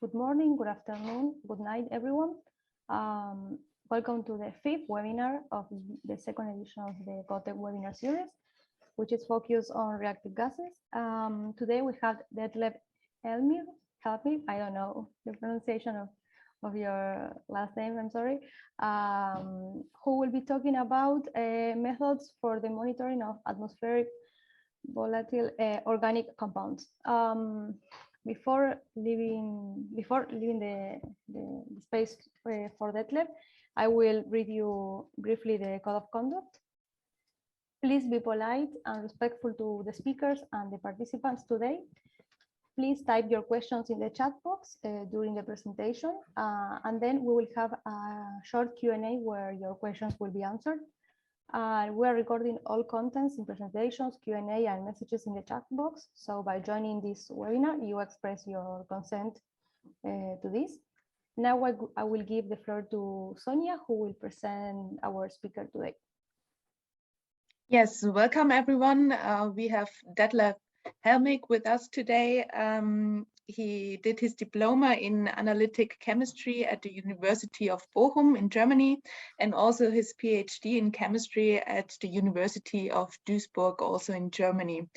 Good morning, good afternoon, good night, everyone. Welcome to the 5th webinar of the second edition of the GAWTEC webinar series, which is focused on reactive gases. Today we have Detlev Helmig, I don't know the pronunciation of your last name, I'm sorry, who will be talking about methods for the monitoring of atmospheric volatile organic compounds. Before leaving the space for Detlev, I will read you briefly the code of conduct. Please be polite and respectful to the speakers and the participants today. Please type your questions in the chat box during the presentation, and then we will have a short Q&A where your questions will be answered. We are recording all contents in presentations, Q&A, and messages in the chat box. So by joining this webinar, you express your consent to this. Now I will give the floor to Sonia, who will present our speaker today. Yes, welcome everyone. We have Detlev Helmig with us today. He did his diploma in analytic chemistry at the University of Bochum in Germany, and also his PhD in chemistry at the University of Duisburg, also in Germany.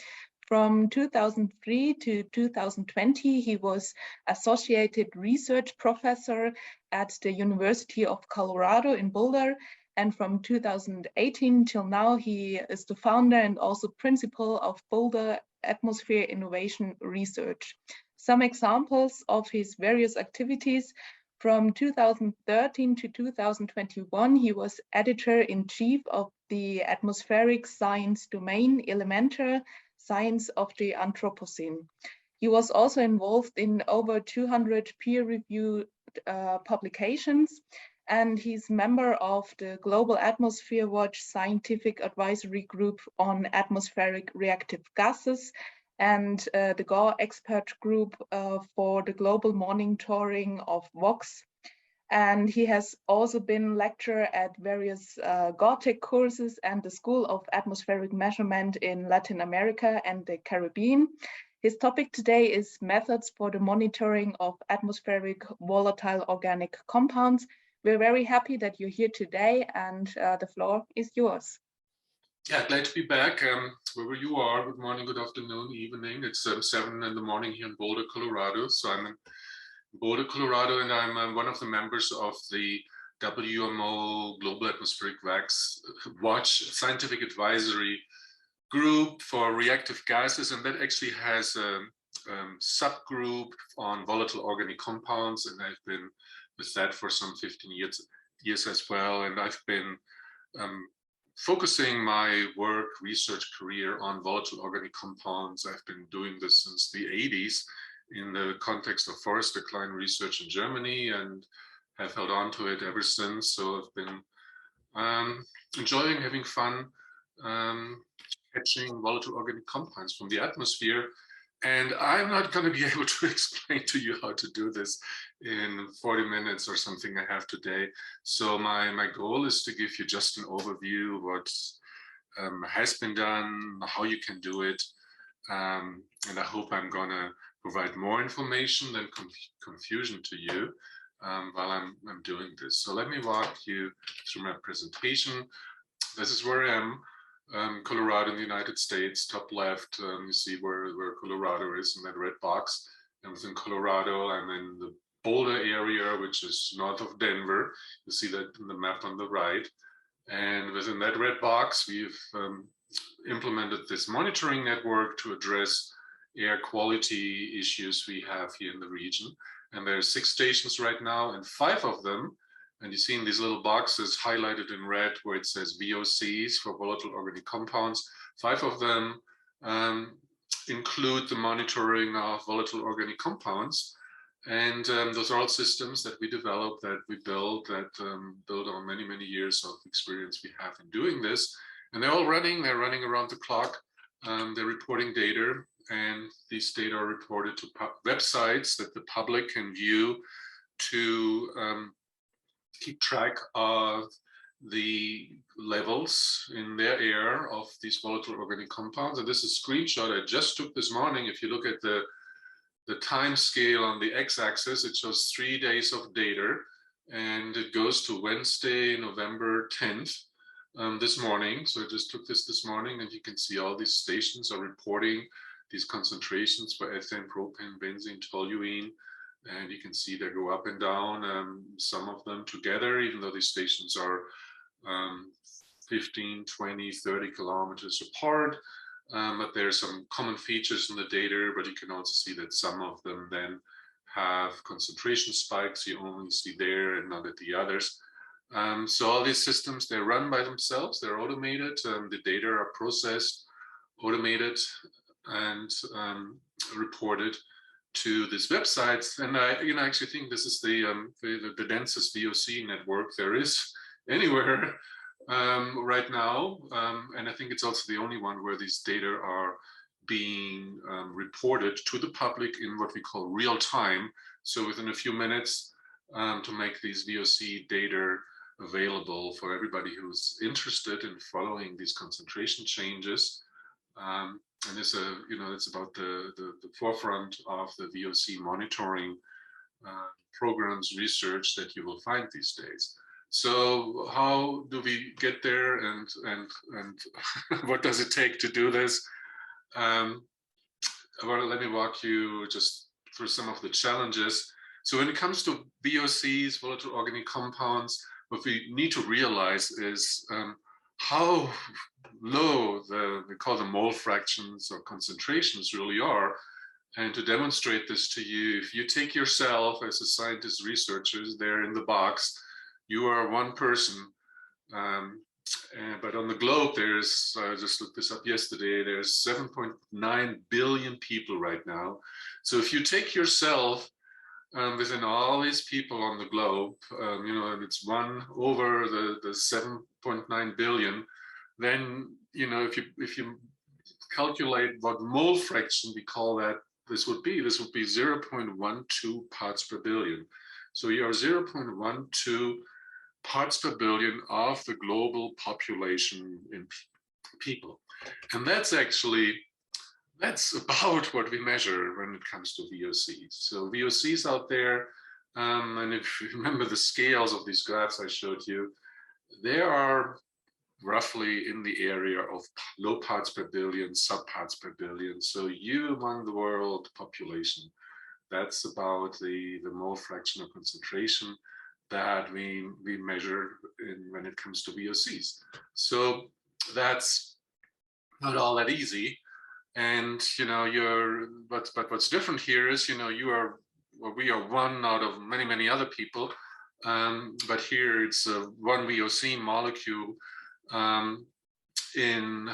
From 2003 to 2020, he was associated research professor at the University of Colorado in Boulder. And from 2018 till now, he is the founder and also principal of Boulder Atmosphere Innovation Research. Some examples of his various activities: from 2013 to 2021, he was editor-in-chief of the atmospheric science domain, Elemental Science of the Anthropocene. He was also involved in over 200 peer-reviewed publications, and he's member of the Global Atmosphere Watch Scientific Advisory Group on Atmospheric Reactive Gases, and the GAW expert group for the global monitoring of VOCs. And he has also been lecturer at various GAWTEC courses and the School of Atmospheric Measurement in Latin America and the Caribbean. His topic today is methods for the monitoring of atmospheric volatile organic compounds. We're very happy that you're here today, and the floor is yours. Yeah, glad to be back. Wherever you are, good morning, good afternoon, evening. It's 7 in the morning here in Boulder, Colorado. So I'm in Boulder, Colorado, and I'm one of the members of the WMO Global Atmospheric Watch Scientific Advisory Group for Reactive Gases, and that actually has a subgroup on volatile organic compounds, and I've been with that for some 15 years as well. And I've been focusing my research career on volatile organic compounds. I've been doing this since the 80s in the context of forest decline research in Germany, and have held on to it ever since. So I've been enjoying, having fun, catching volatile organic compounds from the atmosphere. And I'm not going to be able to explain to you how to do this in 40 minutes or something I have today. So my goal is to give you just an overview of what has been done, how you can do it. And I hope I'm going to provide more information than confusion to you while I'm doing this. So let me walk you through my presentation. This is where I am. Colorado in the United States, top left, you see where Colorado is in that red box. And within Colorado, I'm in the Boulder area, which is north of Denver. You see that in the map on the right. And within that red box, we've implemented this monitoring network to address air quality issues we have here in the region. And there are 6 stations right now, and 5 of them, and you see in these little boxes highlighted in red where it says VOCs for volatile organic compounds. 5 of them include the monitoring of volatile organic compounds. And those are all systems that we develop, that we build, that build on many, many years of experience we have in doing this. And they're all running, they're running around the clock. They're reporting data, and these data are reported to websites that the public can view to keep track of the levels in their air of these volatile organic compounds. And this is a screenshot I just took this morning. If you look at the the time scale on the x-axis, it shows 3 days of data, and it goes to Wednesday, November 10th, this morning. So I just took this morning, and you can see all these stations are reporting these concentrations for ethane, propane, benzene, toluene, and you can see they go up and down, some of them together, even though these stations are 15, 20, 30 kilometers apart. But there are some common features in the data, but you can also see that some of them then have concentration spikes you only see there and not at the others. So all these systems, they run by themselves, they're automated, the data are processed, automated, and reported to these websites. And I actually think this is the densest VOC network there is anywhere right now, and I think it's also the only one where these data are being reported to the public in what we call real time. So within a few minutes, to make these VOC data available for everybody who's interested in following these concentration changes. And it's it's about the forefront of the VOC monitoring programs research that you will find these days. So how do we get there, and what does it take to do this? Well, let me walk you just through some of the challenges. So when it comes to VOCs, volatile organic compounds, what we need to realize is how low we call them mole fractions or concentrations really are. And to demonstrate this to you, if you take yourself as a scientist, researchers there in the box, you are one person, but on the globe, there's, I just looked this up yesterday, there's 7.9 billion people right now. So if you take yourself within all these people on the globe, and it's 1 over the 7.9 billion, then, if you calculate what mole fraction we call that, this would be 0.12 parts per billion. So you are 0.12 parts per billion of the global population in people. And that's about what we measure when it comes to VOCs. So VOCs out there, and if you remember the scales of these graphs I showed you, they are roughly in the area of low parts per billion, subparts per billion. So you among the world population, that's about the mole fraction of concentration that we measure when it comes to VOCs. So that's not all that easy. And but what's different here is we are one out of many other people, but here it's one VOC molecule in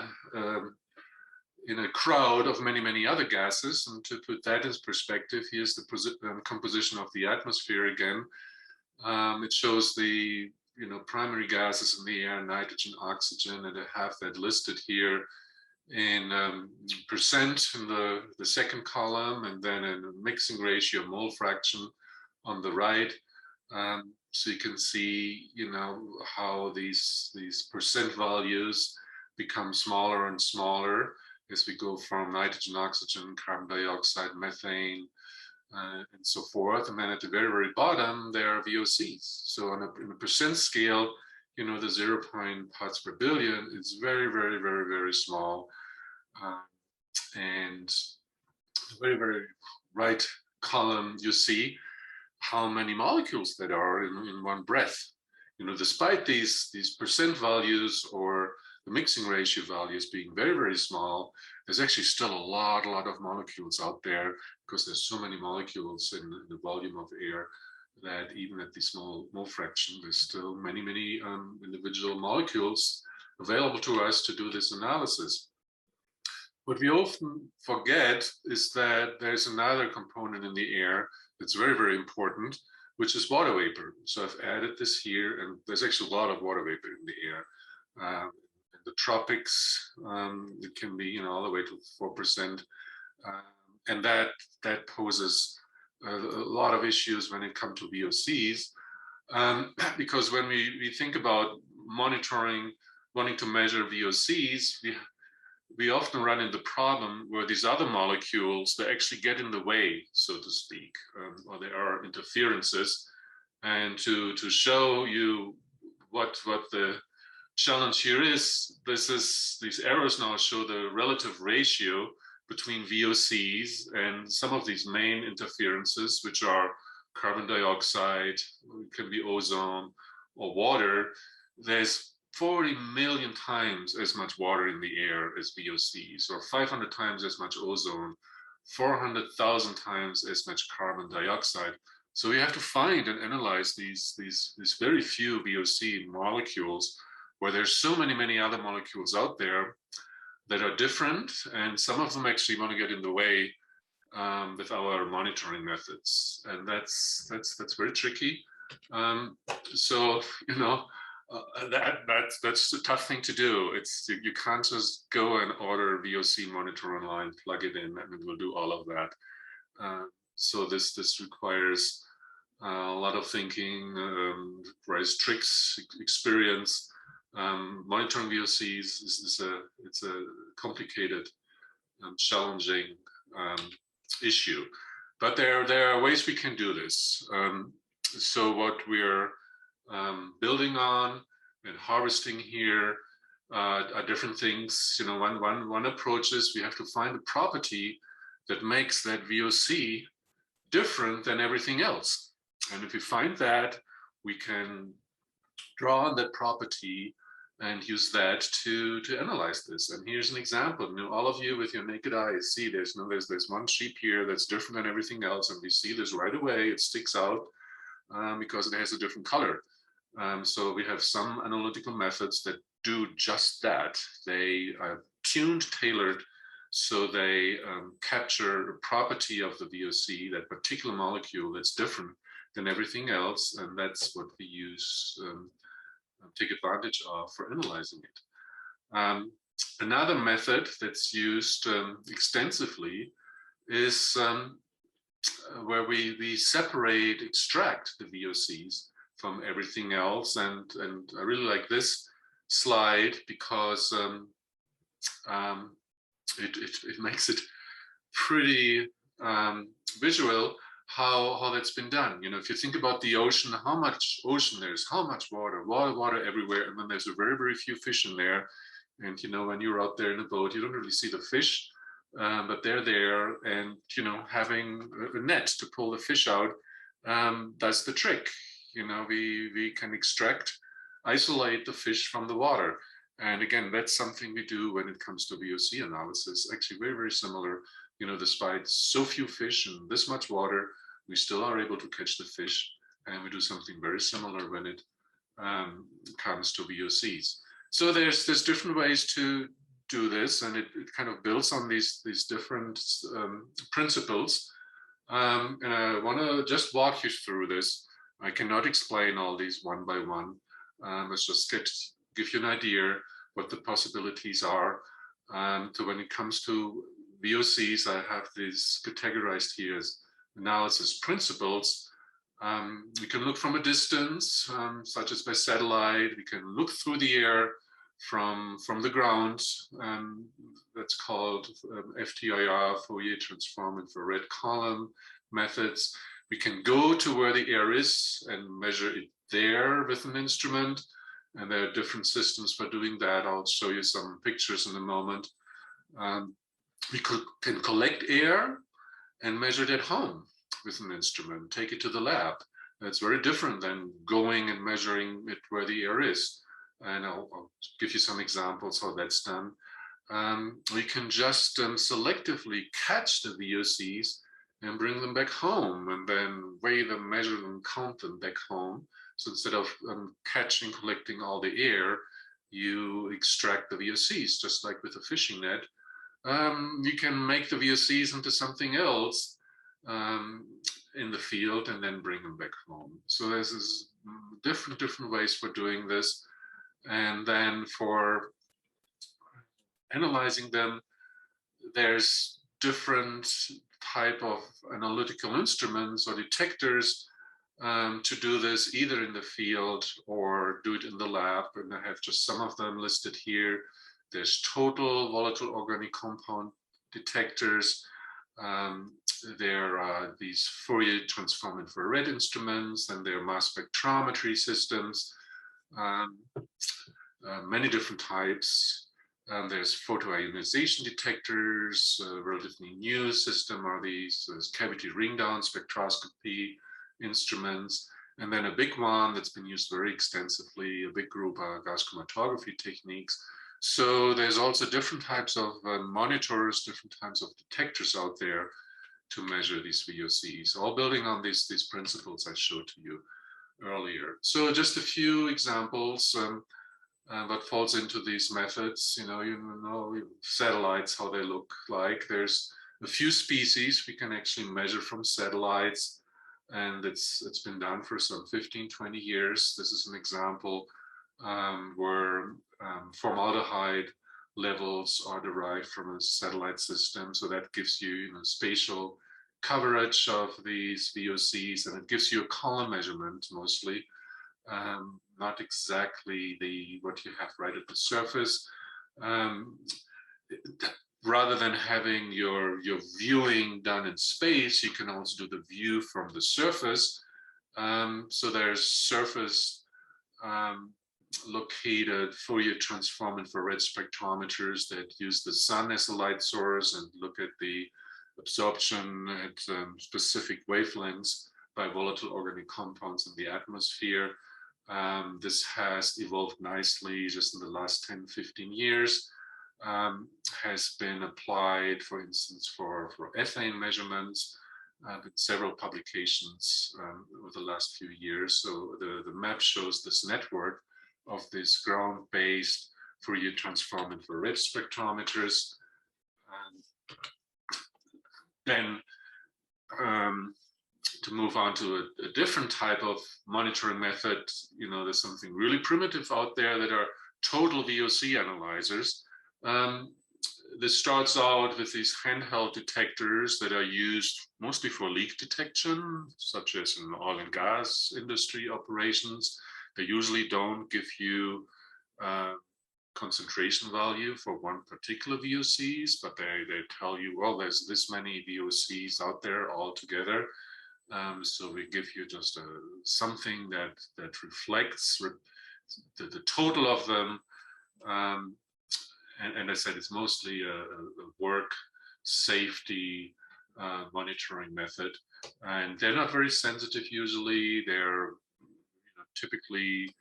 a crowd of many other gases. And to put that in perspective, here's the composition of the atmosphere again. It shows the primary gases in the air, nitrogen, oxygen, and I have that listed here in percent in the second column, and then in a mixing ratio, mole fraction on the right. So you can see, how these percent values become smaller and smaller as we go from nitrogen, oxygen, carbon dioxide, methane, and so forth. And then at the very bottom, there are VOCs. So on a percent scale, the 0. parts per billion is very small. And the very right column, you see how many molecules that are in one breath. Despite these percent values or the mixing ratio values being very small, there's actually still a lot of molecules out there, because there's so many molecules in the volume of air that even at the small mole fraction, there's still many individual molecules available to us to do this analysis. What we often forget is that there's another component in the air that's very important, which is water vapor. So I've added this here, and there's actually a lot of water vapor in the air. In the tropics, it can be all the way to 4%, and that poses a lot of issues when it comes to VOCs, because when we think about monitoring, wanting to measure VOCs, we often run into the problem where these other molecules, they actually get in the way, so to speak, or there are interferences. And to show you what the challenge here is, these arrows now show the relative ratio between VOCs and some of these main interferences, which are carbon dioxide, it can be ozone or water. There's 40 million times as much water in the air as VOCs, or 500 times as much ozone, 400,000 times as much carbon dioxide. So we have to find and analyze these very few VOC molecules, where there's so many other molecules out there that are different, and some of them actually want to get in the way with our monitoring methods, and that's very tricky. So that's a tough thing to do. You can't just go and order a VOC monitor online, plug it in, and it will do all of that. So this requires a lot of thinking, requires tricks, experience. Monitoring VOCs is a complicated, challenging issue, but there are ways we can do this. So what we're building on and harvesting here are different things. One approach is we have to find a property that makes that VOC different than everything else, and if we find that, we can draw on that property and use that to analyze this. And here's an example. All of you with your naked eye see there's one sheep here that's different than everything else, and we see this right away. It sticks out because it has a different color. So we have some analytical methods that do just that. They are tuned, tailored, so they capture a property of the VOC, that particular molecule that's different than everything else, and that's what we use, take advantage of for analyzing it. Another method that's used extensively is where we separate, extract the VOCs from everything else, and I really like this slide because it makes it pretty visual how that's been done. If you think about the ocean, how much ocean there's, how much water everywhere, and then there's a very few fish in there. And when you're out there in a boat, you don't really see the fish, but they're there, and having a net to pull the fish out, that's the trick. We can extract, isolate the fish from the water. And again, that's something we do when it comes to VOC analysis. Actually, very similar. Despite so few fish and this much water, we still are able to catch the fish. And we do something very similar when it comes to VOCs. So there's different ways to do this, and it kind of builds on these different principles. And I want to just walk you through this. I cannot explain all these one by one. Let's just give you an idea what the possibilities are. So when it comes to VOCs, I have these categorized here as analysis principles. We can look from a distance, such as by satellite. We can look through the air from the ground. That's called FTIR, Fourier transform infrared column methods. We can go to where the air is and measure it there with an instrument. And there are different systems for doing that. I'll show you some pictures in a moment. We can collect air and measure it at home with an instrument, take it to the lab. That's very different than going and measuring it where the air is. And I'll give you some examples how that's done. We can just selectively catch the VOCs and bring them back home, and then weigh them, measure them, count them back home. So instead of catching, collecting all the air, you extract the VOCs, just like with a fishing net. You can make the VOCs into something else in the field and then bring them back home. So there's different ways for doing this. And then for analyzing them, there's different type of analytical instruments or detectors to do this, either in the field or do it in the lab. And I have just some of them listed here. There's total volatile organic compound detectors. There are these Fourier transform infrared instruments, and there are mass spectrometry systems, many different types. There's photoionization detectors. A relatively new system are these cavity ring down spectroscopy instruments. And then a big one that's been used very extensively, a big group, gas chromatography techniques. So there's also different types of monitors, different types of detectors out there to measure these VOCs, all building on these principles I showed to you earlier. So just a few examples what falls into these methods. You know, satellites, how they look like. There's a few species we can actually measure from satellites, and it's been done for some 15, 20 years. This is an example where formaldehyde levels are derived from a satellite system. So that gives you, spatial coverage of these VOCs, and it gives you a column measurement mostly, not exactly what you have right at the surface. Rather than having your viewing done in space, you can also do the view from the surface. So there's surface located Fourier transform infrared spectrometers that use the sun as a light source and look at the absorption at specific wavelengths by volatile organic compounds in the atmosphere. This has evolved nicely just in the last 10, 15 years, has been applied, for instance, for ethane measurements, with several publications over the last few years. So the map shows this network of these ground-based Fourier transform infrared spectrometers. And then to move on to a different type of monitoring method, there's something really primitive out there that are total VOC analyzers. This starts out with these handheld detectors that are used mostly for leak detection, such as in oil and gas industry operations. They usually don't give you concentration value for one particular VOCs, but they tell you, well, there's this many VOCs out there all together. So we give you just something that reflects the total of them. And I said it's mostly a work safety monitoring method, and they're not very sensitive usually. They're typically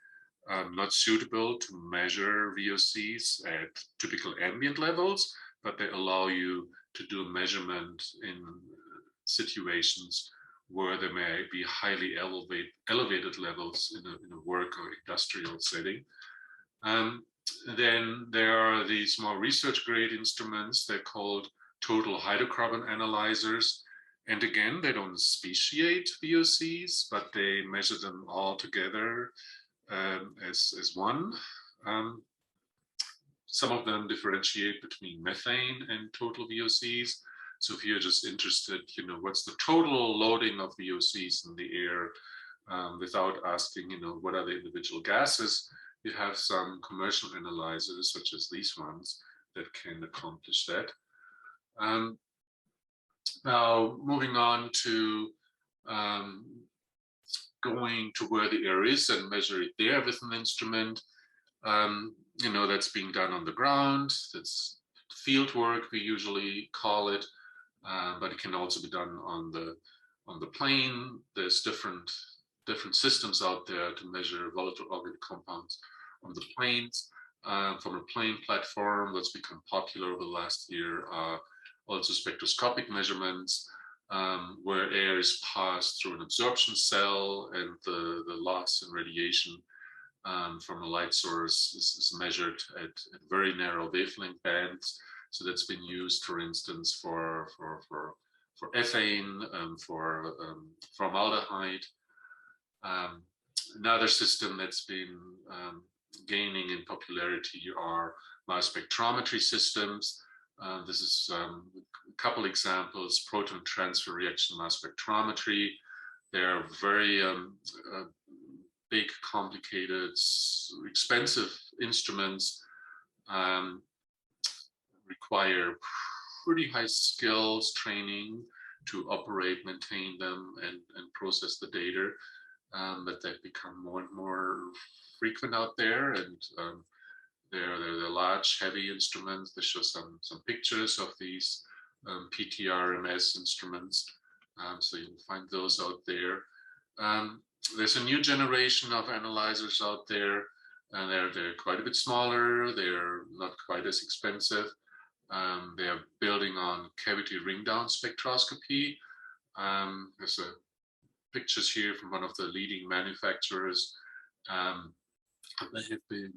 not suitable to measure VOCs at typical ambient levels, but they allow you to do a measurement in situations where there may be highly elevated levels in a work or industrial setting. Then there are these more research grade instruments. They're called total hydrocarbon analyzers. And again, they don't speciate VOCs, but they measure them all together as one. Some of them differentiate between methane and total VOCs. So if you're just interested, what's the total loading of VOCs in the air, without asking, what are the individual gases, you have some commercial analyzers, such as these ones, that can accomplish that. Now, moving on to going to where the air is and measure it there with an instrument. That's being done on the ground. That's field work, we usually call it, but it can also be done on the plane. There's different systems out there to measure volatile organic compounds on the planes. From a plane platform that's become popular over the last year, also spectroscopic measurements, where air is passed through an absorption cell, and the loss in radiation from a light source is measured at very narrow wavelength bands. So that's been used, for instance, for ethane, for formaldehyde. Another system that's been gaining in popularity are mass spectrometry systems. This is a couple examples: proton transfer reaction mass spectrometry. They're very big, complicated, expensive instruments require pretty high skills training to operate, maintain them, and process the data. But they've become more and more frequent out there, and they're large, heavy instruments. They show some pictures of these PTR MS instruments, so you'll find those out there. There's a new generation of analyzers out there, and they're quite a bit smaller. They're not quite as expensive. They are building on cavity ring down spectroscopy. There's pictures here from one of the leading manufacturers. They have been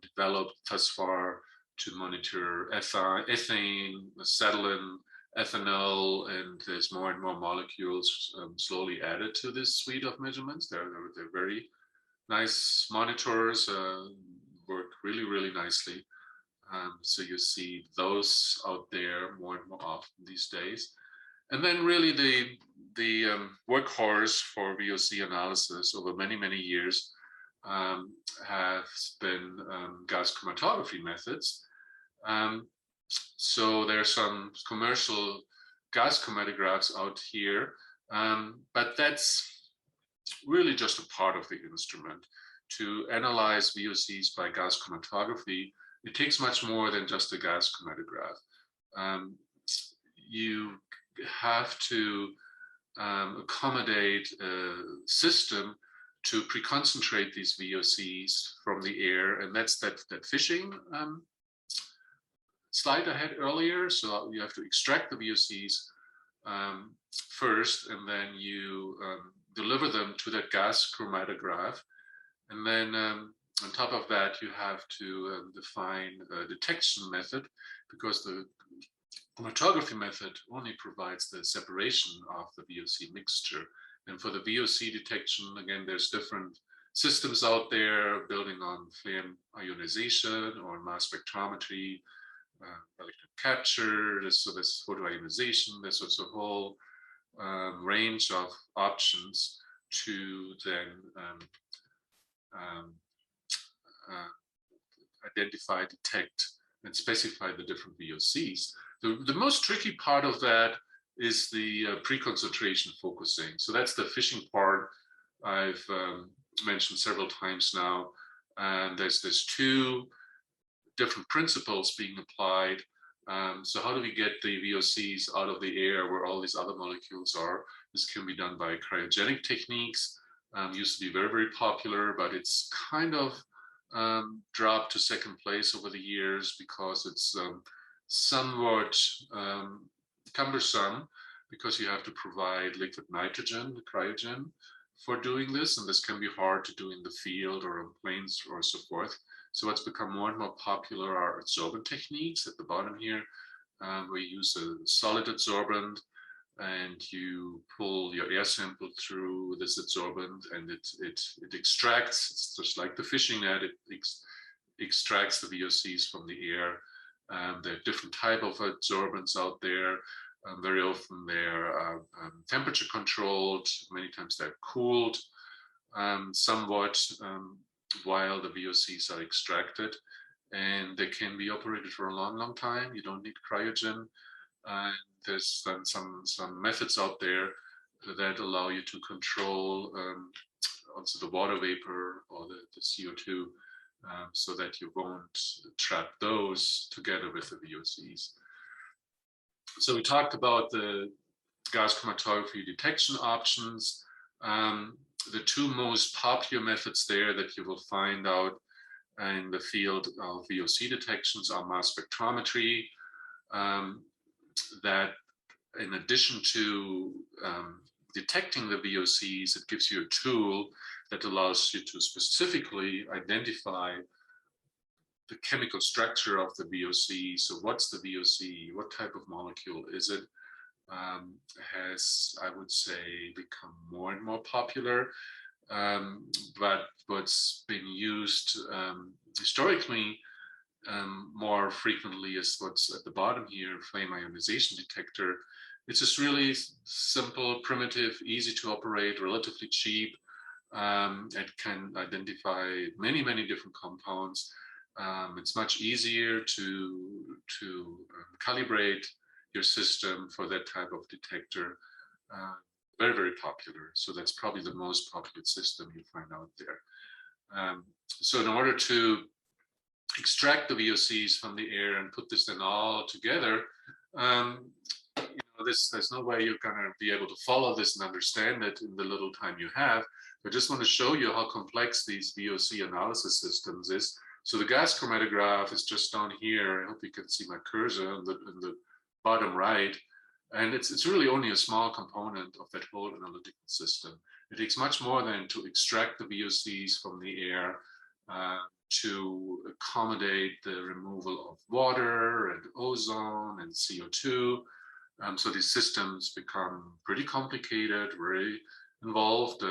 developed thus far to monitor ethane, acetylene, ethanol, and there's more and more molecules slowly added to this suite of measurements. They're very nice monitors, work really, really nicely. So you see those out there more and more often these days. And then really the workhorse for VOC analysis over many, many years has been gas chromatography methods. So there are some commercial gas chromatographs out here, but that's really just a part of the instrument. To analyze VOCs by gas chromatography, it takes much more than just a gas chromatograph. You have to accommodate a system to preconcentrate these VOCs from the air, and that's that fishing slide I had earlier. So you have to extract the VOCs first, and then you deliver them to that gas chromatograph. And then on top of that, you have to define a detection method, because the chromatography method only provides the separation of the VOC mixture. And for the VOC detection, again, there's different systems out there building on flame ionization or mass spectrometry, electron capture. So there's photoionization. There's also a whole range of options to then identify, detect, and specify the different VOCs. The most tricky part of that is the preconcentration focusing. So that's the fishing part I've mentioned several times now. And there's two different principles being applied. So how do we get the VOCs out of the air where all these other molecules are? This can be done by cryogenic techniques. Used to be very, very popular, but it's kind of dropped to second place over the years because it's somewhat cumbersome, because you have to provide liquid nitrogen, cryogen, for doing this, and this can be hard to do in the field or on planes or so forth. So what's become more and more popular are adsorbent techniques at the bottom here, where you use a solid adsorbent and you pull your air sample through this adsorbent, and it extracts. It's just like the fishing net. It extracts the VOCs from the air. There are different type of adsorbents out there. Very often they're temperature controlled. Many times they're cooled somewhat while the VOCs are extracted, and they can be operated for a long, long time. You don't need cryogen. There's then some methods out there that allow you to control also the water vapor or the CO2, so that you won't trap those together with the VOCs. So we talked about the gas chromatography detection options. The two most popular methods there that you will find out in the field of VOC detections are mass spectrometry, that in addition to detecting the VOCs, it gives you a tool that allows you to specifically identify the chemical structure of the VOC. So what's the VOC? What type of molecule is it? Has, I would say, become more and more popular. But what's been used historically more frequently is what's at the bottom here, flame ionization detector. It's just really simple, primitive, easy to operate, relatively cheap. It can identify many, many different compounds. It's much easier to calibrate your system for that type of detector. Very, very popular. So that's probably the most popular system you find out there. So in order to extract the VOCs from the air and put this then all together, there's no way you're going to be able to follow this and understand it in the little time you have. I just want to show you how complex these VOC analysis systems is. So the gas chromatograph is just down here. I hope you can see my cursor in the bottom right. And it's really only a small component of that whole analytical system. It takes much more than to extract the VOCs from the air, to accommodate the removal of water and ozone and CO2. So these systems become pretty complicated, very involved.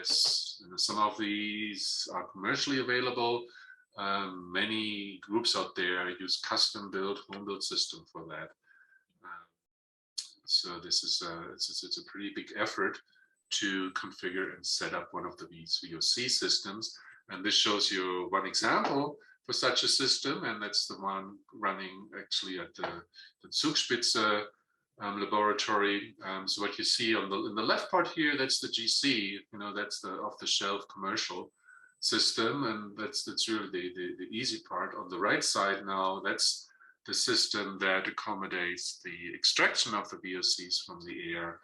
Some of these are commercially available. Many groups out there use custom-built, home-built system for that. So this is it's a pretty big effort to configure and set up one of these VOC systems. And this shows you one example for such a system, and that's the one running actually at the Zugspitze laboratory. So what you see in the left part here, that's the GC, that's the off-the-shelf commercial system, and that's really the easy part. On the right side now, that's the system that accommodates the extraction of the VOCs from the air,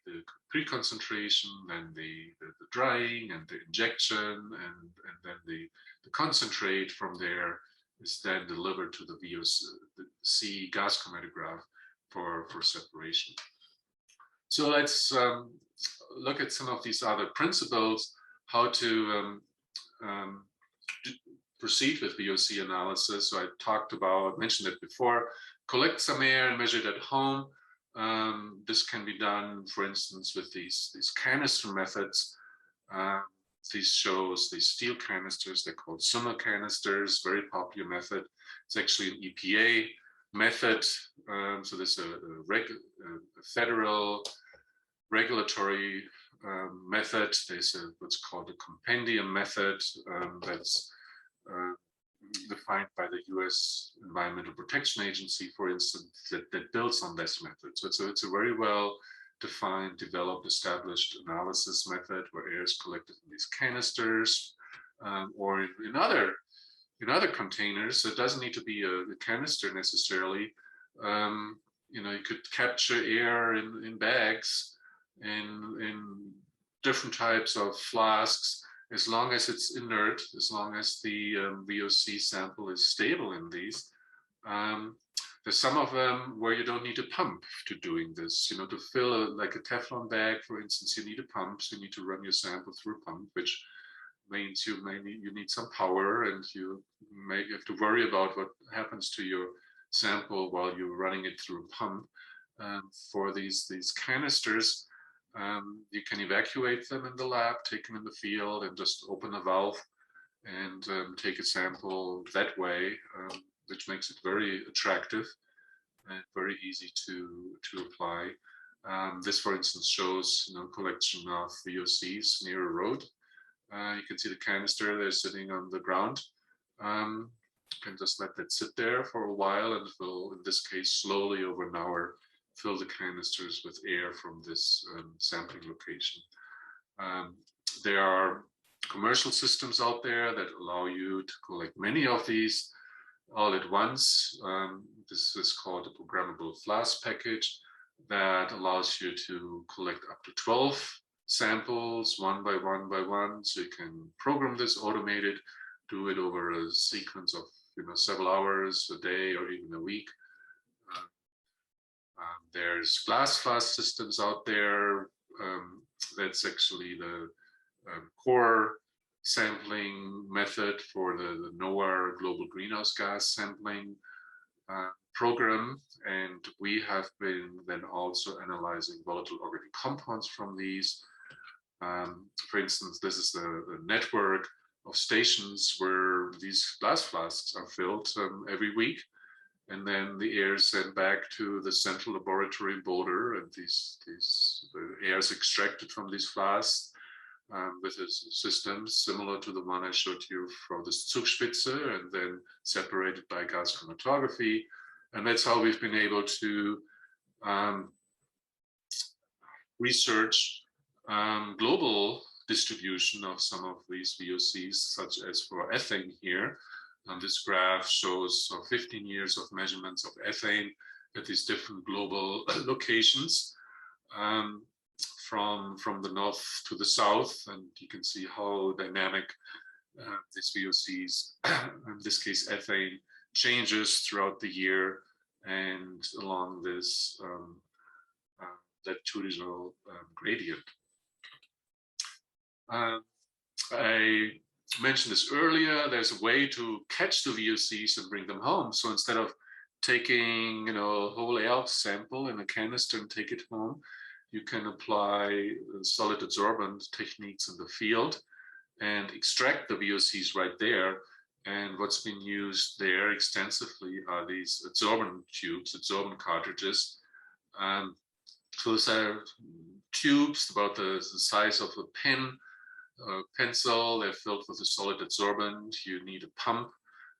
the preconcentration, then the drying and the injection, and then the concentrate from there is then delivered to the VOC gas chromatograph for separation. So let's look at some of these other principles, how to proceed with VOC analysis. So I mentioned it before, collect some air and measure it at home. This can be done, for instance, with these canister methods. These shows these steel canisters, they're called Summer canisters, very popular method. It's actually an EPA method. So there's a federal regulatory method. There's what's called a compendium method that's defined by the US Environmental Protection Agency, for instance, that builds on this method. So it's a very well defined, developed, established analysis method where air is collected in these canisters, or in other containers. So it doesn't need to be a canister necessarily. You could capture air in bags, in different types of flasks, as long as it's inert, as long as the VOC sample is stable in these. There's some of them where you don't need a pump to doing this. To fill like a Teflon bag, for instance, you need a pump. So you need to run your sample through a pump, which means you need some power, and you have to worry about what happens to your sample while you're running it through a pump. For these canisters, you can evacuate them in the lab, take them in the field, and just open a valve and take a sample that way, which makes it very attractive and very easy to apply. This, for instance, shows collection of VOCs near a road. You can see the canister there sitting on the ground. You can just let that sit there for a while, and it will, in this case, slowly over an hour, fill the canisters with air from this sampling location. There are commercial systems out there that allow you to collect many of these all at once. This is called a programmable flask package that allows you to collect up to 12 samples one by one. So you can program this, automate it, do it over a sequence of several hours, a day, or even a week. There's glass flask systems out there. That's actually the core sampling method for the NOAA global greenhouse gas sampling program. And we have been then also analyzing volatile organic compounds from these. For instance, this is the network of stations where these glass flasks are filled every week. And then the air is sent back to the central laboratory in Boulder, and the air is extracted from these flasks. with a system similar to the one I showed you for the Zugspitze, and then separated by gas chromatography. And that's how we've been able to research global distribution of some of these VOCs, such as for ethane here. This graph shows 15 years of measurements of ethane at these different global locations, from the north to the south, and you can see how dynamic these VOCs, in this case ethane, changes throughout the year and along this latitudinal gradient. I mentioned this earlier. There's a way to catch the VOCs and bring them home. So instead of taking, a whole air sample in a canister and take it home, you can apply solid adsorbent techniques in the field and extract the VOCs right there. And what's been used there extensively are these adsorbent tubes, adsorbent cartridges. So these are tubes about the size of a pen, pencil. They're filled with a solid adsorbent. You need a pump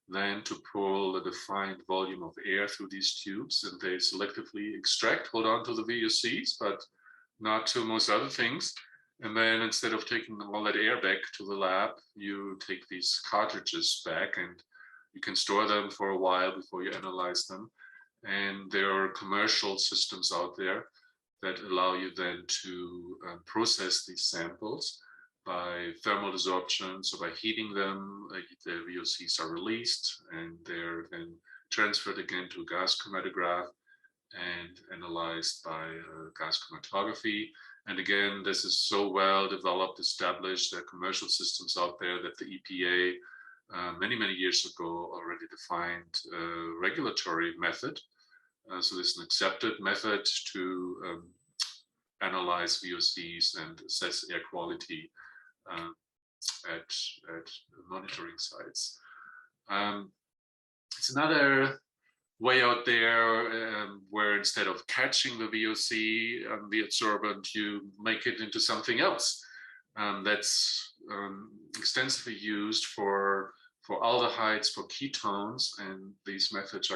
then to pull a defined volume of air through these tubes, and they selectively extract, hold on to the VOCs, but not to most other things. And then instead of taking all that air back to the lab, you take these cartridges back and you can store them for a while before you analyze them. And there are commercial systems out there that allow you then to process these samples by thermal desorption. So by heating them, the VOCs are released and they're then transferred again to a gas chromatograph and analyzed by gas chromatography. And again, this is so well developed, established. There are commercial systems out there that the EPA many, many years ago already defined a regulatory method. So this is an accepted method to analyze VOCs and assess air quality at monitoring sites. It's another way out there where instead of catching the VOC, the adsorbent, you make it into something else. That's extensively used for aldehydes, for ketones, and these methods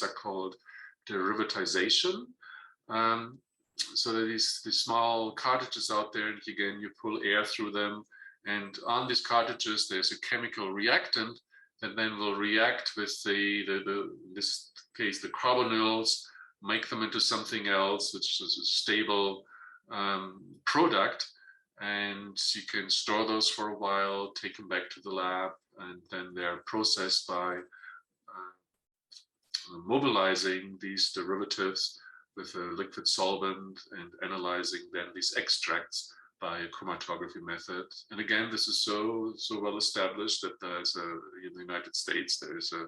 are called derivatization. So there are these small cartridges out there, and again, you pull air through them, and on these cartridges, there's a chemical reactant that then will react with in this case, the carbonyls, make them into something else, which is a stable product. And you can store those for a while, take them back to the lab, and then they're processed by mobilizing these derivatives with a liquid solvent and analyzing then these extracts by a chromatography method. And again, this is so well established that there's in the United States, there is a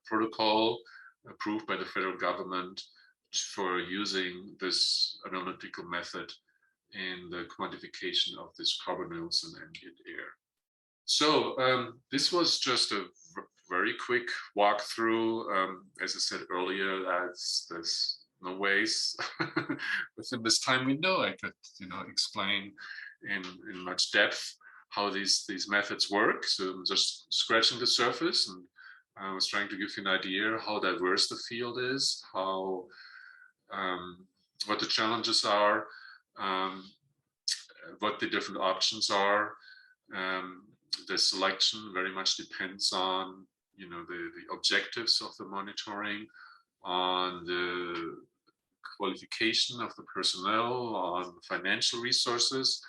protocol approved by the federal government for using this analytical method in the quantification of these carbonyls in ambient air. So this was just a very quick walkthrough. As I said earlier, there's no ways within this time window I could, explain in much depth how these methods work. So I'm just scratching the surface, and I was trying to give you an idea how diverse the field is, how what the challenges are, what the different options are. The selection very much depends on, the objectives of the monitoring, on the qualification of the personnel, on financial resources,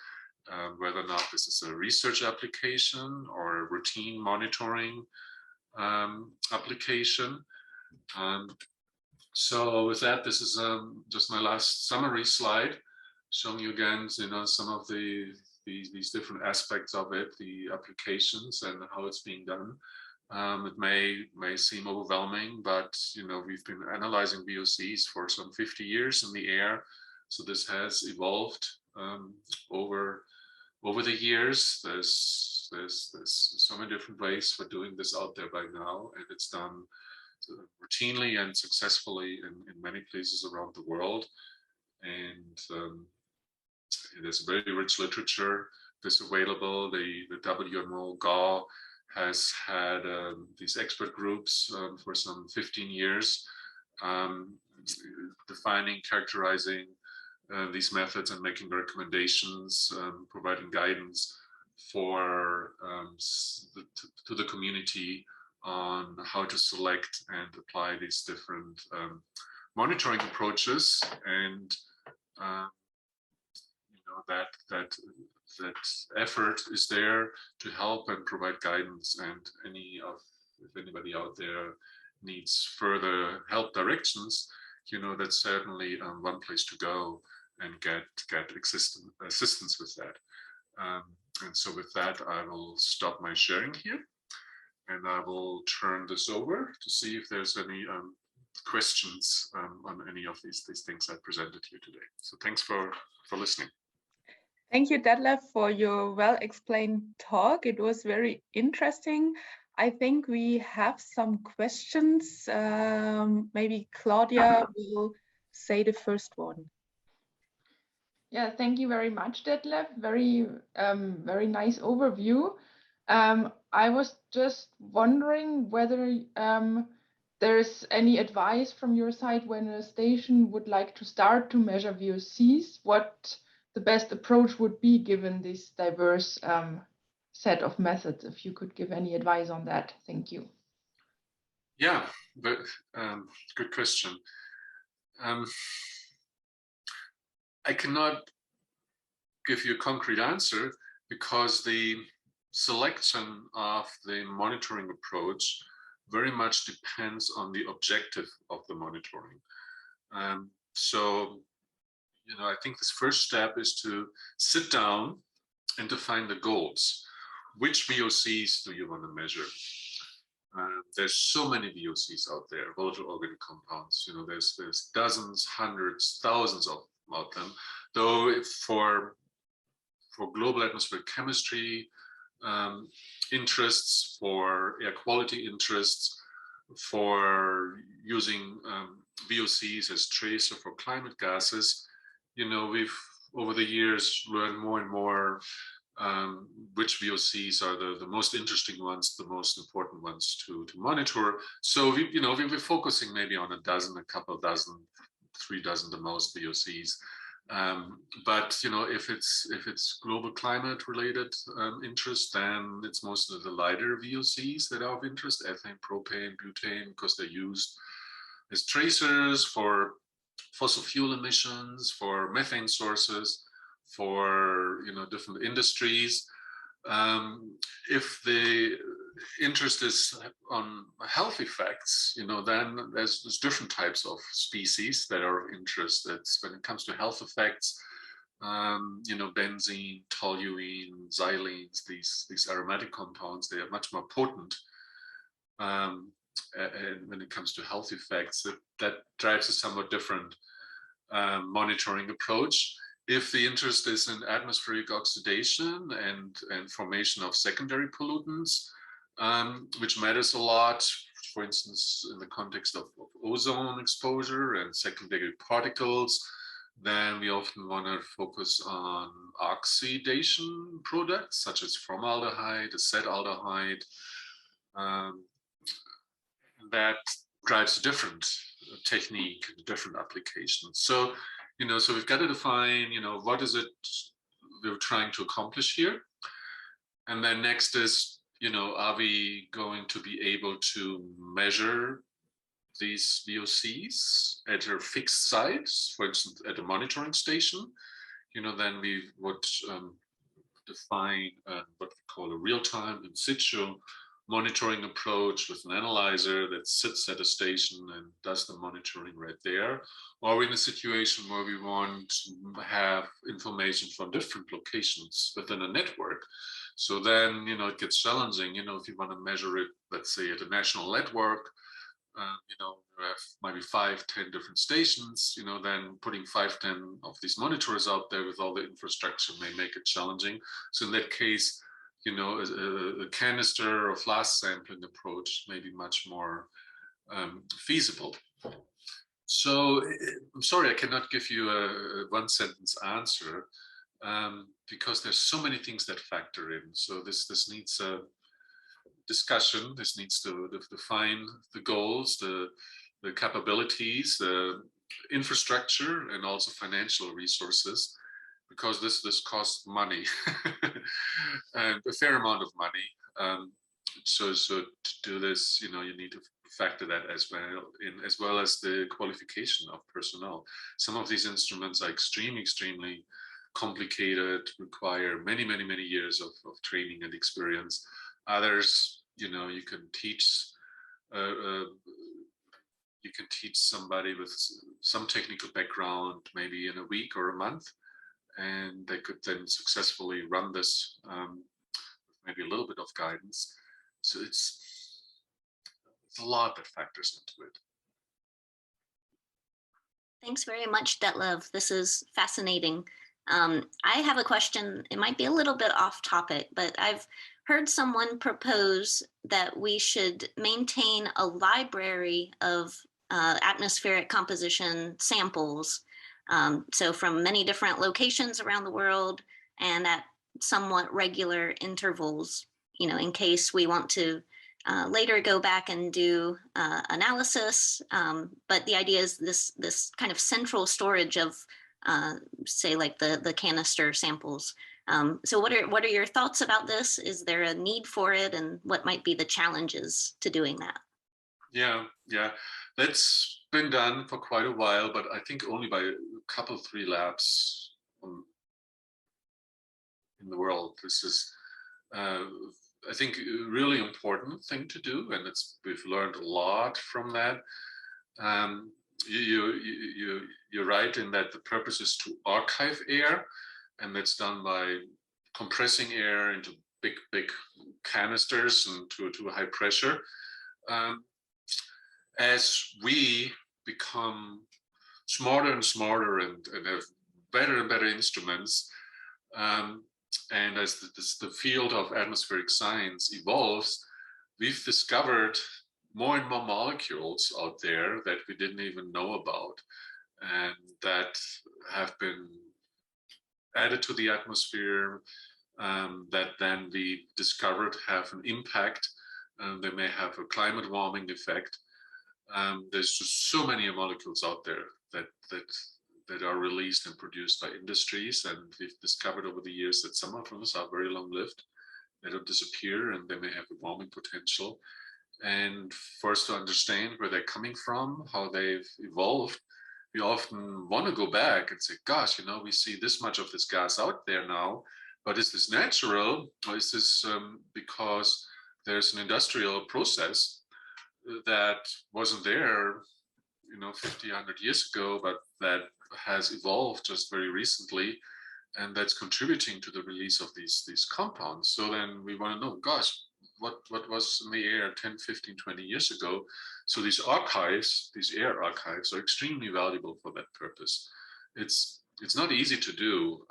whether or not this is a research application or a routine monitoring application. So with that, this is just my last summary slide, showing you again, some of these different aspects of it, the applications and how it's being done. It may seem overwhelming, but we've been analyzing VOCs for some 50 years in the air, so this has evolved over the years. There's so many different ways for doing this out there by now, and it's done routinely and successfully in many places around the world. And there's very rich literature that's available. The WMO GAW has had these expert groups for some 15 years, defining, characterizing these methods and making recommendations, providing guidance for to the community on how to select and apply these different monitoring approaches. And that effort is there to help and provide guidance. And if anybody out there needs further help directions, that's certainly one place to go and get assistance with that. And so with that, I will stop my sharing here, and I will turn this over to see if there's any questions on any of these things I presented here today. So thanks for listening. Thank you, Detlev, for your well-explained talk. It was very interesting. I think we have some questions. Maybe Claudia will say the first one. Yeah, thank you very much, Detlev. Very nice overview. I was just wondering whether there's any advice from your side when a station would like to start to measure VOCs, what the best approach would be given this diverse set of methods. If you could give any advice on that, thank you. Yeah, but good question. I cannot give you a concrete answer because the selection of the monitoring approach very much depends on the objective of the monitoring. So, I think this first step is to sit down and define the goals. Which VOCs do you want to measure? There's so many VOCs out there, volatile organic compounds. There's dozens, hundreds, thousands of them. Though for global atmospheric chemistry interests, for air quality interests, for using VOCs as tracer for climate gases, we've over the years learned more and more which VOCs are the most interesting ones, the most important ones to monitor. So we're focusing maybe on a dozen, a couple dozen, 3 dozen the most VOCs. But if it's global climate related interest, then it's most of the lighter VOCs that are of interest: ethane, propane, butane, because they're used as tracers for fossil fuel emissions, for methane sources, for different industries. If the interest is on health effects, then there's different types of species that are of interest. That's when it comes to health effects, benzene, toluene, xylenes, these aromatic compounds, they are much more potent. And when it comes to health effects, that drives a somewhat different monitoring approach. If the interest is in atmospheric oxidation and formation of secondary pollutants, which matters a lot, for instance, in the context of ozone exposure and secondary particles, then we often want to focus on oxidation products such as formaldehyde, acetaldehyde. That drives a different technique, different applications. So, so we've got to define, what is it we're trying to accomplish here? And then next is, are we going to be able to measure these VOCs at a fixed site, for instance, at a monitoring station? Then we would define what we call a real-time in situ monitoring approach with an analyzer that sits at a station and does the monitoring right there. Or in a situation where we want to have information from different locations within a network. So then, it gets challenging, if you want to measure it, let's say at a national network, you have maybe 5, 10 different stations, then putting 5, 10 of these monitors out there with all the infrastructure may make it challenging. So in that case, a canister or flask sampling approach may be much more feasible. So I'm sorry, I cannot give you a one-sentence answer. because there's so many things that factor in. So this needs a discussion. This needs to define the goals, the capabilities, the infrastructure, and also financial resources, because this costs money and a fair amount of money. So to do this, you need to factor that as well as the qualification of personnel. Some of these instruments are extremely complicated, require many years of training and experience. Others, you can teach somebody with some technical background maybe in a week or a month, and they could then successfully run this with maybe a little bit of guidance. So it's a lot that factors into it. Thanks very much, Detlev. This is fascinating. I have a question. It might be a little bit off topic, but I've heard someone propose that we should maintain a library of atmospheric composition samples. So from many different locations around the world and at somewhat regular intervals, in case we want to later go back and do analysis. But the idea is this kind of central storage of, say, like the canister samples. So what are your thoughts about this? Is there a need for it, and what might be the challenges to doing that? Yeah, that's been done for quite a while, but I think only by a couple, 3 labs in the world. This is, I think, a really important thing to do, and we've learned a lot from that. You're right in that the purpose is to archive air, and that's done by compressing air into big canisters and to a high pressure. As we become smarter and smarter and have better and better instruments, and as the field of atmospheric science evolves, we've discovered more and more molecules out there that we didn't even know about, and that have been added to the atmosphere, that then we discovered have an impact. They may have a climate warming effect. There's just so many molecules out there that are released and produced by industries, and we've discovered over the years that some of them are very long-lived. They don't disappear, and they may have a warming potential. And for us to understand where they're coming from, how they've evolved, we often want to go back and say, gosh, we see this much of this gas out there now, but is this natural, or is this because there's an industrial process that wasn't there 50, 100 years ago, but that has evolved just very recently, and that's contributing to the release of these compounds. So then we want to know, gosh, what was in the air 10, 15, 20 years ago? So these archives, these air archives, are extremely valuable for that purpose. It's not easy to do.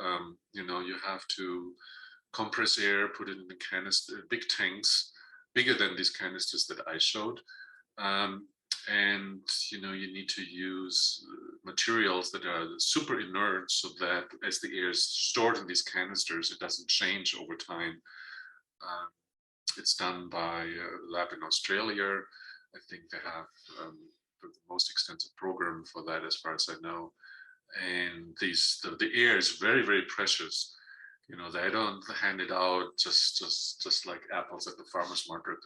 You have to compress air, put it in the canister, big tanks, bigger than these canisters that I showed. And you need to use materials that are super inert, so that as the air is stored in these canisters, it doesn't change over time. It's done by a lab in Australia. I think they have the most extensive program for that, as far as I know. And the air is very precious. They don't hand it out just like apples at the farmer's market.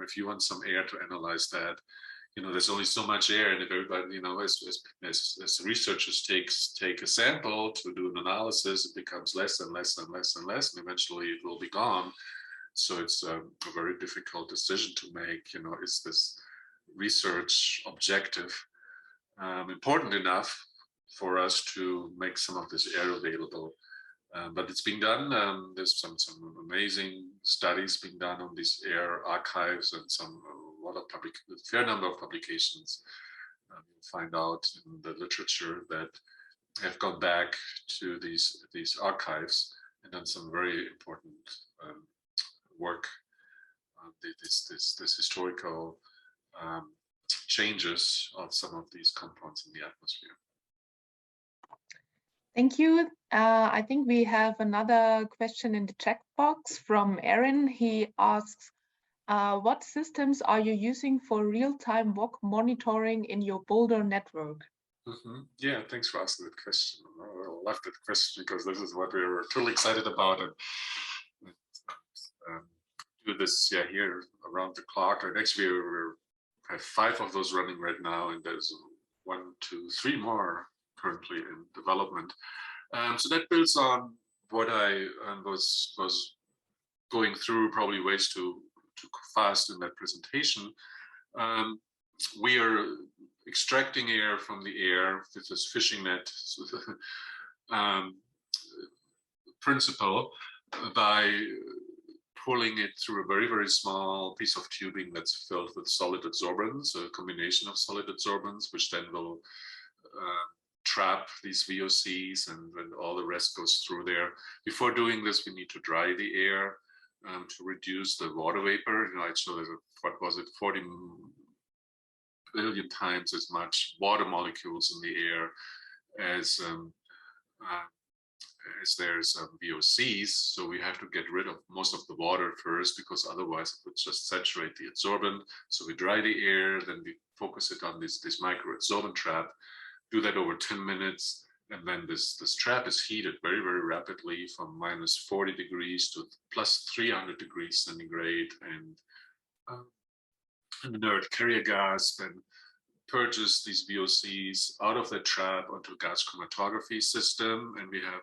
If you want some air to analyze that, there's only so much air, and if everybody, as researchers take a sample to do an analysis, it becomes less and less and less and less, and eventually it will be gone. So it's a very difficult decision to make. Is this research objective important enough for us to make some of this air available? But it's being done. There's some amazing studies being done on these air archives, and a fair number of publications. You'll find out in the literature that have gone back to these archives and done some very important work on this historical changes of some of these compounds in the atmosphere. Thank you. I think we have another question in the chat box from Aaron. He asks, what systems are you using for real-time VOC monitoring in your Boulder network? Yeah, thanks for asking that question. I love that question because this is what we were totally excited about, and do this here around the clock. And actually, we have 5 of those running right now, and there's 1, 2, 3 more currently in development. So that builds on what I was going through, probably ways too fast in that presentation. We are extracting air from the air with this fishing net principle by pulling it through a very, very small piece of tubing that's filled with solid adsorbents, a combination of solid adsorbents, which then will trap these VOCs, and when all the rest goes through there. Before doing this, we need to dry the air to reduce the water vapor. You know, actually, what was it, 40 billion times as much water molecules in the air as there's VOCs. So we have to get rid of most of the water first, because otherwise it would just saturate the adsorbent. So we dry the air, then we focus it on this micro adsorbent trap, do that over 10 minutes. And then this trap is heated very, very rapidly from minus 40 degrees to plus 300 degrees centigrade. And inert carrier gas then purges these VOCs out of the trap onto a gas chromatography system. And we have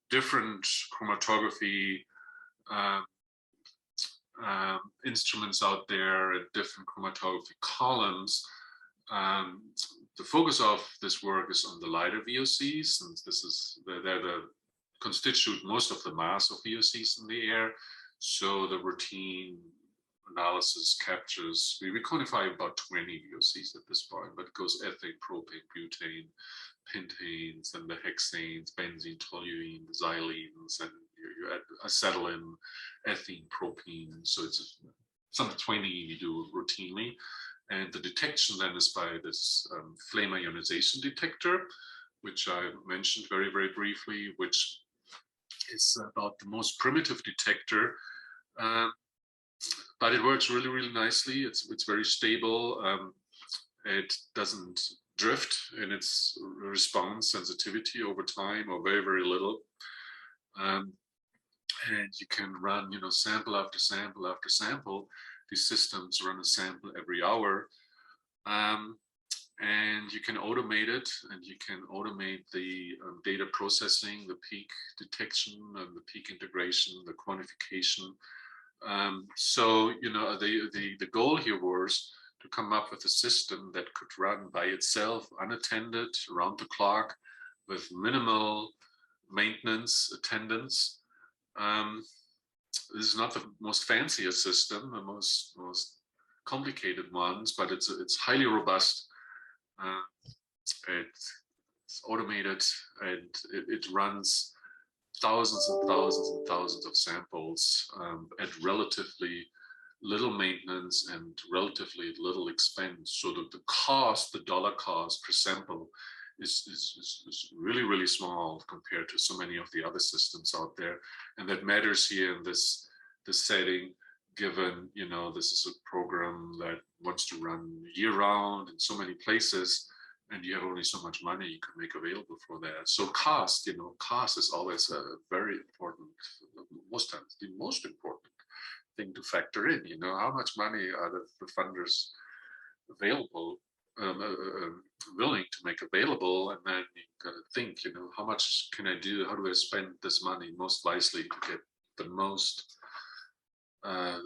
different chromatography instruments out there at different chromatography columns. The focus of this work is on the lighter VOCs, since they're the constitute most of the mass of VOCs in the air. So the routine analysis captures, we quantify about 20 VOCs at this point, but it goes ethane, propane, butane, pentanes, and the hexanes, benzene, toluene, xylenes, and you add acetylene, ethene, propene. So it's some 20 you do routinely. And the detection then is by this flame ionization detector, which I mentioned very, very briefly, which is about the most primitive detector. But it works really, really nicely. It's very stable. It doesn't drift in its response sensitivity over time, or very, very little. And you can run, sample after sample after sample. These systems run a sample every hour. And you can automate it, and you can automate the data processing, the peak detection, and the peak integration, the quantification. So, the goal here was to come up with a system that could run by itself, unattended, around the clock, with minimal maintenance attendance. This is not the most fanciest system, the most complicated ones, but it's highly robust. It's automated, and it runs thousands and thousands and thousands of samples at relatively little maintenance and relatively little expense. So that the dollar cost per sample is really, really small compared to so many of the other systems out there. And that matters here in this setting, given, this is a program that wants to run year round in so many places, and you have only so much money you can make available for that. So cost is always a very important, most times the most important thing to factor in. How much money are the funders available, willing to make available, and then you gotta think, how much can I do? How do I spend this money most wisely to get the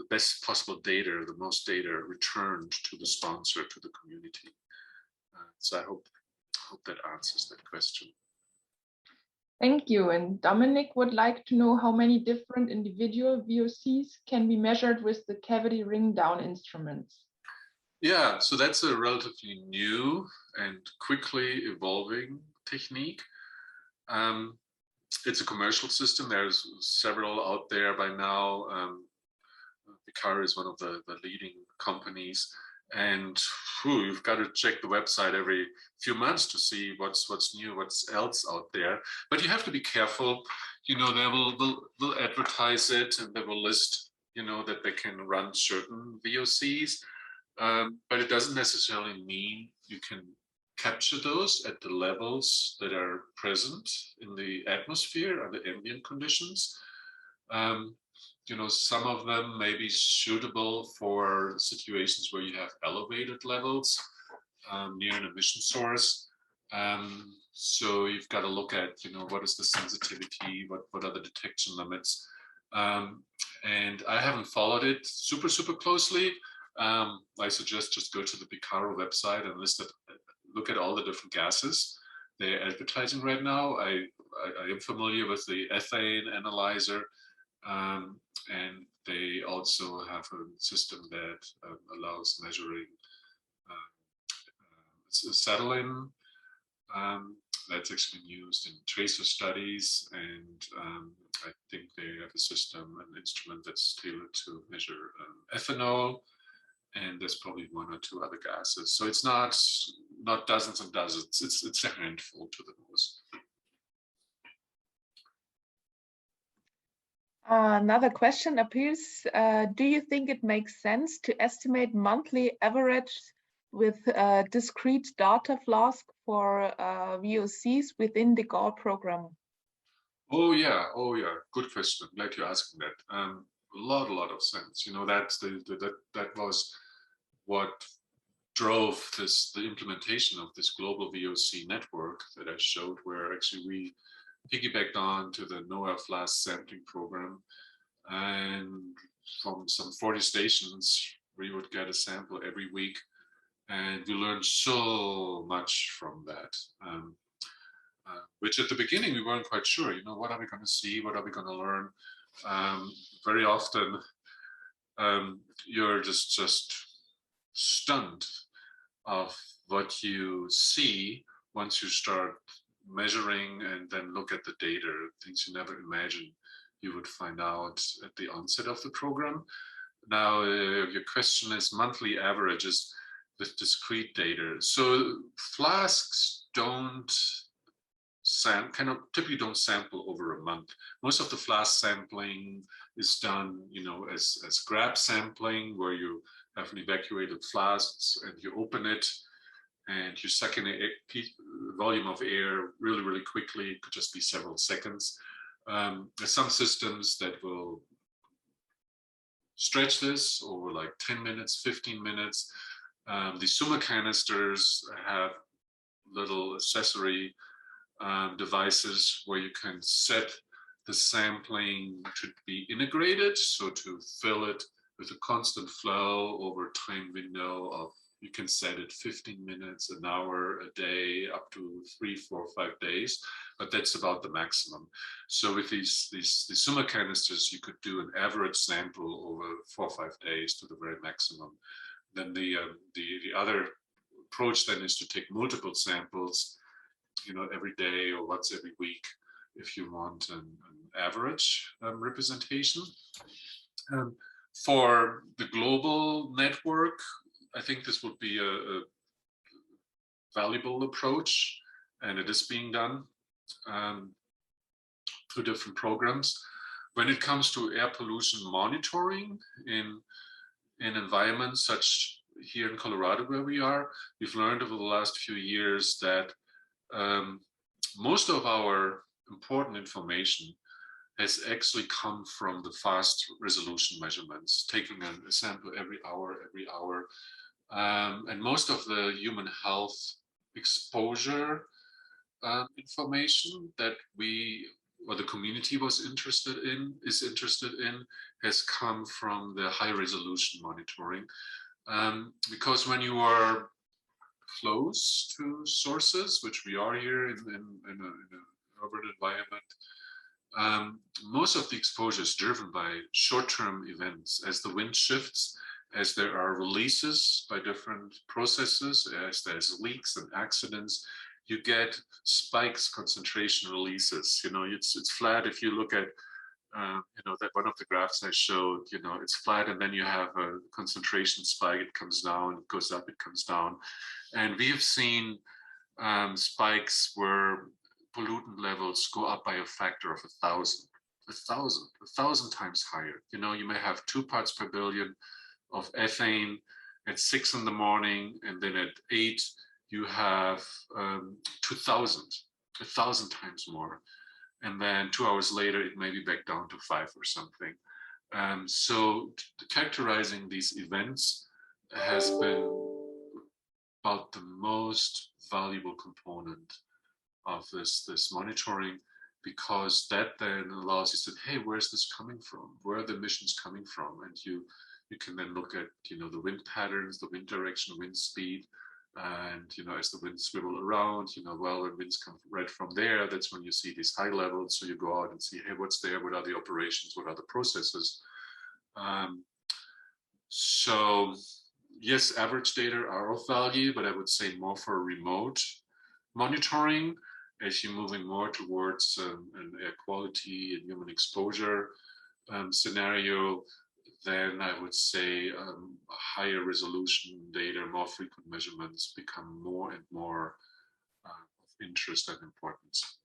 best possible data, the most data returned to the sponsor, to the community. So I hope that answers that question. Thank you. And Dominic would like to know how many different individual VOCs can be measured with the cavity ring down instruments. Yeah, so that's a relatively new and quickly evolving technique. It's a commercial system. There's several out there by now. Picard is one of the leading companies, And you've got to check the website every few months to see what's new, what's else out there. But you have to be careful. You know, they will advertise it, and they will list, you know, that they can run certain VOCs, but it doesn't necessarily mean you can capture those at the levels that are present in the atmosphere under ambient conditions. You know, some of them may be suitable for situations where you have elevated levels near an emission source. So you've got to look at, you know, what is the sensitivity, what are the detection limits. And I haven't followed it super closely. I suggest just go to the Bicaro website and look at all the different gases they're advertising right now. I am familiar with the ethane analyzer, and they also have a system that allows measuring acetylene. That's actually been used in tracer studies, and I think they have a system, an instrument that's tailored to measure ethanol, and there's probably one or two other gases. So it's not dozens and dozens, it's a handful to the most. Another question appears, do you think it makes sense to estimate monthly average with discrete data flask for VOCs within the GAWTEC program? Oh yeah, good question. I'm glad you're asking that. A lot of sense. You know, that was what drove the implementation of this global VOC network that I showed, where actually we piggybacked on to the NOAA Flask sampling program, and from some 40 stations we would get a sample every week, and we learned so much from that, which at the beginning we weren't quite sure, you know, what are we going to see, what are we going to learn. Very often you're just stunned of what you see once you start measuring and then look at the data, things you never imagined you would find out at the onset of the program. Now, your question is monthly averages with discrete data. So flasks typically don't sample over a month. Most of the flask sampling is done, you know, as grab sampling, where you have an evacuated flasks and you open it and you suck in a volume of air really quickly. It could just be several seconds. There's some systems that will stretch this over like 10 minutes, 15 minutes. The Summa canisters have little accessory devices where you can set the sampling to be integrated, so to fill it with a constant flow over a time window of, you can set it 15 minutes, an hour, a day, up to 3, 4, 5 days, but that's about the maximum. So with these Summa canisters, you could do an average sample over 4 or 5 days to the very maximum. Then the other approach then is to take multiple samples, you know, every day or once every week, if you want an average representation. For the global network, I think this would be a valuable approach, and it is being done through different programs. When it comes to air pollution monitoring in environments such here in Colorado where we are, we've learned over the last few years that most of our important information has actually come from the fast resolution measurements, taking a sample every hour. And most of the human health exposure information that we, or the community is interested in, has come from the high resolution monitoring. Because when you are close to sources, which we are here in an urban environment, most of the exposure is driven by short-term events. As the wind shifts, as there are releases by different processes, as there's leaks and accidents, you get spikes, concentration releases. You know, it's flat. If you look at that one of the graphs I showed, it's flat, and then you have a concentration spike. It comes down, it goes up, it comes down. And we have seen spikes where pollutant levels go up by a factor of 1,000, 1,000 times higher. You may have 2 parts per billion of ethane at 6 in the morning, and then at 8 you have 2,000, 1,000 times more. And then 2 hours later, it may be back down to 5 or something. So characterizing these events has been about the most valuable component of this monitoring, because that then allows you to say, hey, where's this coming from? Where are the emissions coming from? And you can then look at the wind patterns, the wind direction, wind speed, and as the winds swivel around, well, when winds come right from there, that's when you see these high levels. So you go out and see, hey, what's there? What are the operations? What are the processes? So yes, average data are of value, but I would say more for remote monitoring. As you're moving more towards an air quality and human exposure scenario, then I would say higher resolution data, more frequent measurements become more and more of interest and importance.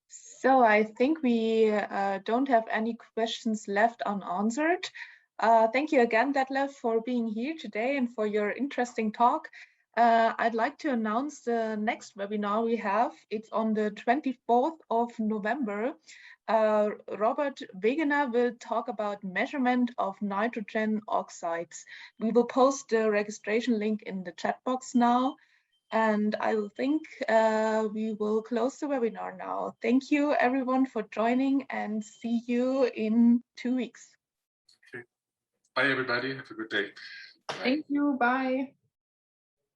So I think we don't have any questions left unanswered. Thank you again, Detlev, for being here today and for your interesting talk. I'd like to announce the next webinar we have. It's on the 24th of November. Robert Wegener will talk about measurement of nitrogen oxides. We will post the registration link in the chat box now. And I think we will close the webinar now. Thank you everyone for joining, and see you in 2 weeks. Okay. Bye everybody, have a good day. Thank you, bye.